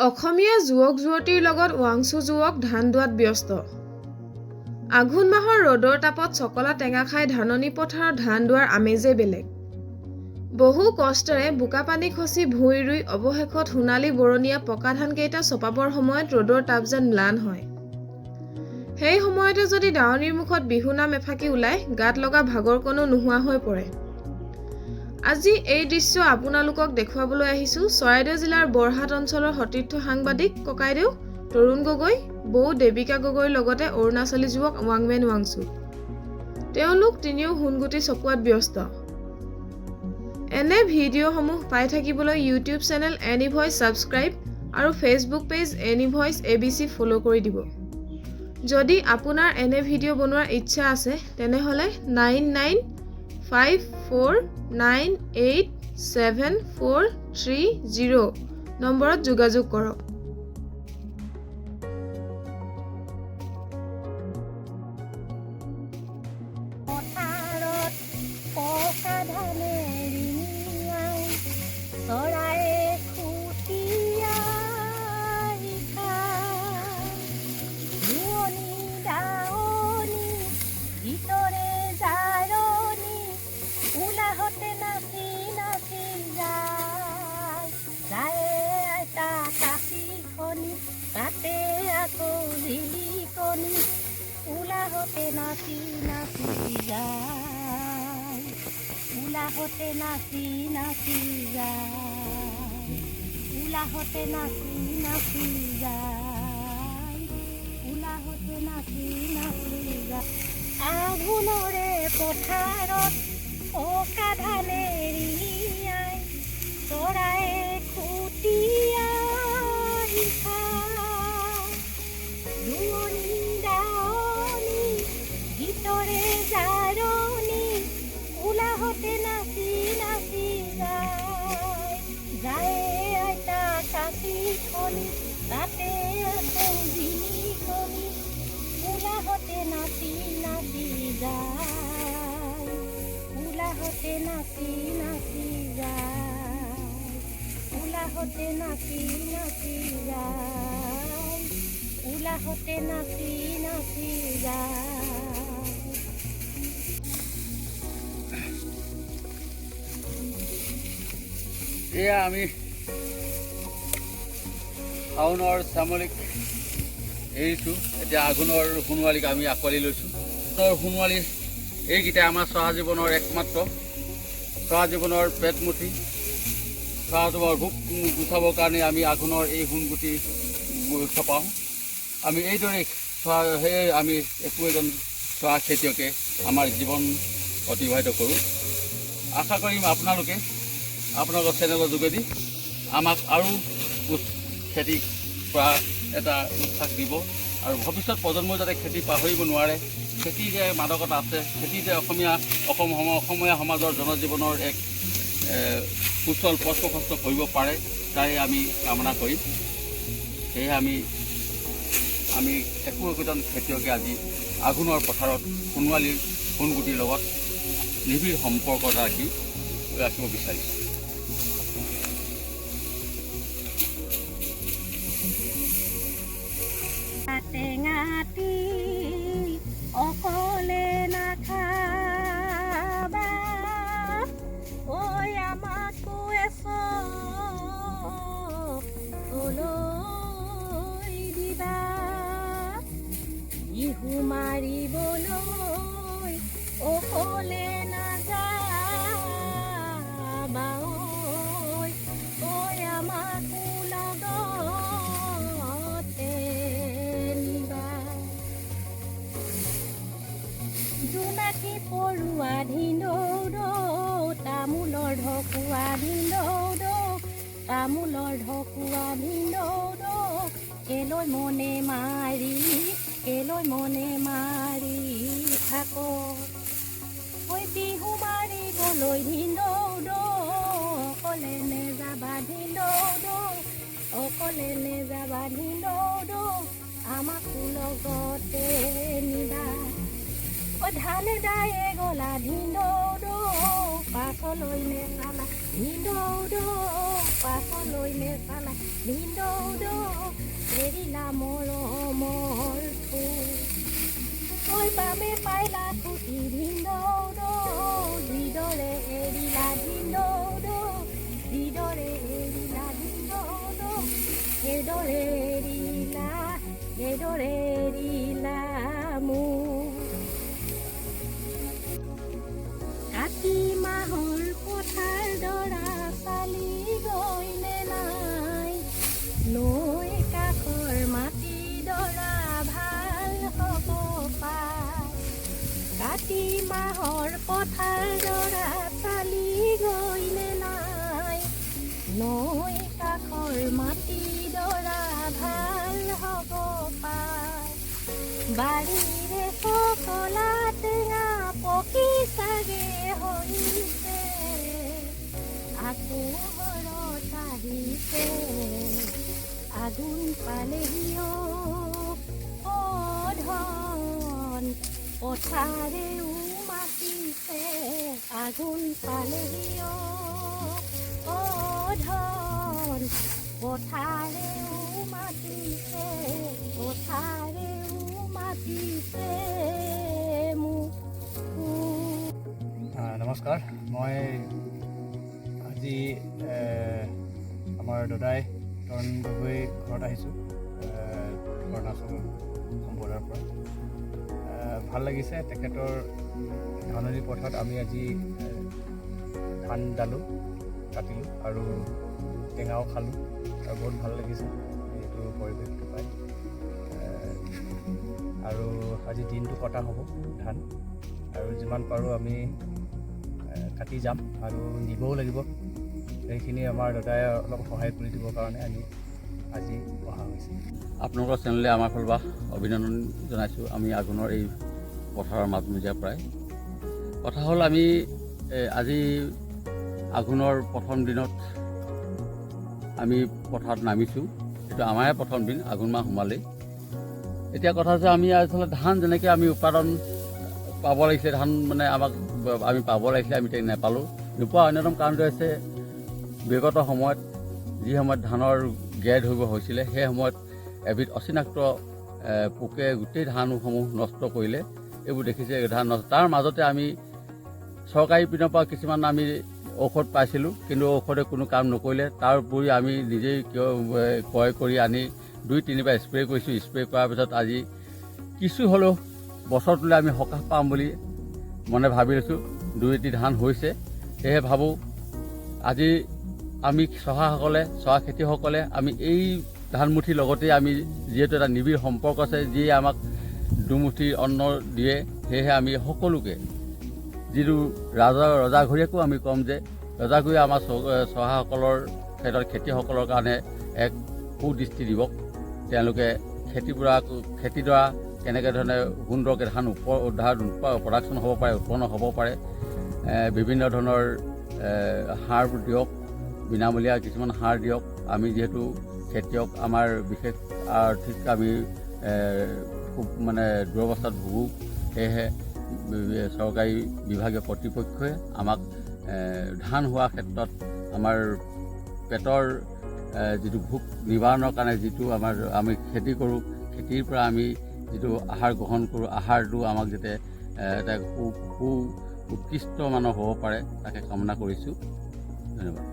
অসমীয়া যুৱক-যুৱতীৰ লগত ৱাংচু যুৱক ধান দোৱাত ব্যস্ত। আঘোণ মাহৰ ৰ'দৰ তাপত চকলা টেঙা খাই ধাননি পথাৰত ধান দোৱাৰ আমেজেই বেলেগ। বহু কষ্টেৰে বোকা পানী খচি ভুঁই ৰুই অৱশেষত সোণালী বৰণীয়া পকা ধানকেইটা চপাবৰ সময়ত ৰ'দৰ তাপ যেন ম্লান হয়। সেই সময়তে যদি দাৱনীৰ মুখত বিহুনাম এফাকি ওলাই গাত লগা ভাগৰকণো নোহোৱা হৈ পৰে। আজি এই দৃশ্য আপোনালোকক দেখুৱাবলৈ আহিছোঁ চৰাইদেউ জিলাৰ বৰহাট অঞ্চলৰ সতীৰ্থ সাংবাদিক ককাইদেউ তৰুণ গগৈ, বৌ দেৱিকা গগৈৰ লগতে অৰুণাচলী যুৱক ৱাংমেন ৱাংচু। তেওঁলোক তিনিও সোণগুটি চপোৱাত ব্যস্ত। এনে ভিডিঅ'সমূহ পাই থাকিবলৈ YouTube channel any voice subscribe আৰু Facebook page any voice ABC follow' কৰি দিব। যদি আপোনাৰ এনে ভিডিঅ' বনোৱাৰ ইচ্ছা আছে তেনেহ'লে 9954987430 নম্বৰত যোগাযোগ কৰক। তাতে আকৌ লিলিকনি উলাহতে নাচি নাচি যায়, উলাহতে নাচি নাচি যায়, উলাহতে নাচি নাচি যায়, উলাহতে নাচি নাচি যায়। আঘোণৰে পথাৰত পকা ধানে ৰিঙিয়াই চৰাই খুটিয়া উলাহতে নাচি নাচি যায়, যায় আইতা কাশি খনি তাতে আকৌ জিলিকনি উলাহতে নাচি নাচি যায়, উলাহতে নাচি নাচি যায়, উলাহতে নাচি নাচি যায়, উলাহতে নাচি নাচি যায়। এয়া আমি শাওণৰ চামলিক এৰিছোঁ, এতিয়া আঘোণৰ সোণোৱালীক আমি আঁকোৱালি লৈছোঁ। সোণোৱালী এইকেইটা আমাৰ চহা জীৱনৰ একমাত্ৰ চহা জীৱনৰ পেটমুঠি। চহা জীৱনৰ ভোক গুচাবৰ কাৰণে আমি আঘোণৰ এই সোণগুটি চপাওঁ। আমি এইদৰে সেয়ে আমি একো এজন চহা খেতিয়কে আমাৰ জীৱন অতিবাহিত কৰোঁ। আশা কৰিম আপোনালোকে আপোনালোকৰ চেনেলৰ যোগেদি আমাক আৰু খেতি কৰা এটা উৎসাহ দিব আৰু ভৱিষ্যত প্ৰজন্মই যাতে খেতি পাহৰিব নোৱাৰে। খেতি যে মাদকতা আছে, খেতি যে অসমীয়া সমাজৰ জনজীৱনৰ এক সুচল পথ প্ৰশস্ত কৰিব পাৰে তাই আমি কামনা কৰিম। সেয়ে আমি একো একোজন খেতিয়কে আজি আঘোণৰ পথাৰত সোণোৱালীৰ সোণগুটিৰ লগত নিবিড় সম্পৰ্ক ৰাখিব বিচাৰিছোঁ। টেঙাটি অকলে নাখাবা, ঐ আমাকো এচলৈ দিবা, বিহু মাৰিবলৈ অকলে নাযাবা, ঐ আমাকো লগতে জোনাকী পৰুৱা ধিন্দৌ তামোলৰ ঢকুৱা ধিন্দৌ, তামোলৰ ঢকুৱা ধিন্দৌ, কেলৈ মনে মাৰি থাক, ঐ বিহু মাৰিবলৈ ধিন্দৌ, অকলে নেযাবা ধিন্দৌ, অকলে নেযাবা ধিন্দৌ, আমাকো লগতে নিবা। ধানে দায়ে গলা ধিন্দৌ পাছলৈ নেচালা ধিন্দৌ পাছলৈ নেচালা ধিন্দৌ এৰিলা মৰমৰ ঠোঁ তই বামে পাইলা খুটি ধিন্দৌদ যিদৰে এৰিলা ধিন্দৌদ যিদৰে এৰিলা ধিন্দৌদ সেইদৰে এৰিলা মোক কাতি মাহৰ পথাৰ দৰা চালি গৈনে নাই নৈ কাষৰ মাটি দৰা ভাল হ'ব পায় কাতি মাহৰ পথাৰ দৰা চালি গৈনে নাই নৈ কাষৰ মাটি দৰা ভাল হ'ব পায় বাৰীৰে সকলা টেঙা পকি চাগে হৈছে আকৌ ঘৰত আহিছে আগুন পালেহিও ধন পথাৰেও মাতিছে আগুন পালেহিও ধন পথাৰেও মাতিছে মোক নমস্কাৰ মই আজি আমাৰ দাদাই তৰুণ গগৈ ঘৰত আহিছোঁ অৰুণাচল সম্প্ৰদায়ৰ পৰা ভাল লাগিছে তেখেতৰ ধাননি পথাৰত আমি আজি ধান দালোঁ কাটিলোঁ আৰু টেঙাও খালোঁ আৰু বহুত ভাল লাগিছে এইটো পৰিৱেশটো পাই আৰু আজি দিনটো কটা হ'ব ধান আৰু যিমান পাৰোঁ আমি কাটি যাম আৰু নিবও লাগিব সেইখিনি আমাৰ দাদাই অলপ সহায় কৰি দিবৰ কাৰণে আজি অহা হৈছে আপোনালোকৰ চেনেলে আমাৰ ফালৰ পৰা অভিনন্দন জনাইছোঁ আমি আঘোণৰ এই পথাৰৰ মাজমজিয়াৰ পৰাই কথা হ'ল আমি আজি আঘোণৰ প্ৰথম দিনত আমি পথাৰত নামিছোঁ এইটো আমাৰে প্ৰথম দিন আঘোণ মাহ সোমালেই এতিয়া কথা হৈছে আমি আচলতে ধান যেনেকৈ আমি উৎপাদন পাব লাগিছিলে ধান মানে আমি পাব লাগিছিলে আমি তেনেকৈ নাপালোঁ নোপোৱা অন্যতম কাৰণটো হৈছে বিগত সময়ত যি সময়ত ধানৰ গেৰ ধৰিব হৈছিলে সেই সময়ত এবিধ অচিনাক্ত পোকে গোটেই ধানসমূহ নষ্ট কৰিলে এইবোৰ দেখিছে ধান নষ্ট তাৰ মাজতে আমি চৰকাৰী পিনৰ পৰা কিছুমান আমি ঔষধ পাইছিলোঁ কিন্তু ঔষধে কোনো কাম নকৰিলে তাৰ উপৰি আমি নিজেই ক্ৰয় কৰি আনি 2-3বাৰ স্প্ৰে' কৰিছোঁ স্প্ৰে' কৰাৰ পিছত আজি কিছু হ'লেও বছৰটোলৈ আমি সকাহ পাম বুলি মনে ভাবি লৈছোঁ 2-এটি ধান হৈছে সেয়েহে ভাবোঁ আজি আমি চহা খেতিয়কসকলে আমি এই ধানমুঠিৰ লগতেই আমি যিহেতু এটা নিবিড় সম্পৰ্ক আছে যিয়ে আমাক দুমুঠি অন্ন দিয়ে সেয়েহে আমি সকলোকে যিটো ৰজাঘৰীয়াকো আমি ক'ম যে ৰজাঘৰীয়া আমাৰ চহাসকলৰ ক্ষেত্ৰত খেতিয়কসকলৰ কাৰণে এক সুদৃষ্টি দিৱস তেওঁলোকে খেতিডৰা কেনেকৈ ধৰণে সুন্দৰকৈ ধান প্ৰডাকশ্যন হ'ব পাৰে উৎপন্ন হ'ব পাৰে বিভিন্ন ধৰণৰ সাৰ দিয়ক বিনামূলীয়া কিছুমান সাৰ দিয়ক আমি যিহেতু খেতিয়ক আমাৰ বিশেষ আৰ্থিক আমি খুব মানে দুৰৱস্থাত ভুগোঁ সেয়েহে চৰকাৰী বিভাগীয় কৰ্তৃপক্ষই আমাক ধান হোৱাৰ ক্ষেত্ৰত আমাৰ পেটৰ যিটো ভোক নিবাৰণৰ কাৰণে যিটো আমি খেতি কৰোঁ খেতিৰ পৰা আমি যিটো আহাৰ গ্ৰহণ কৰোঁ আহাৰটো আমাক যাতে এটা উৎকৃষ্ট মানৰ হ'ব পাৰে তাকে কামনা কৰিছোঁ ধন্যবাদ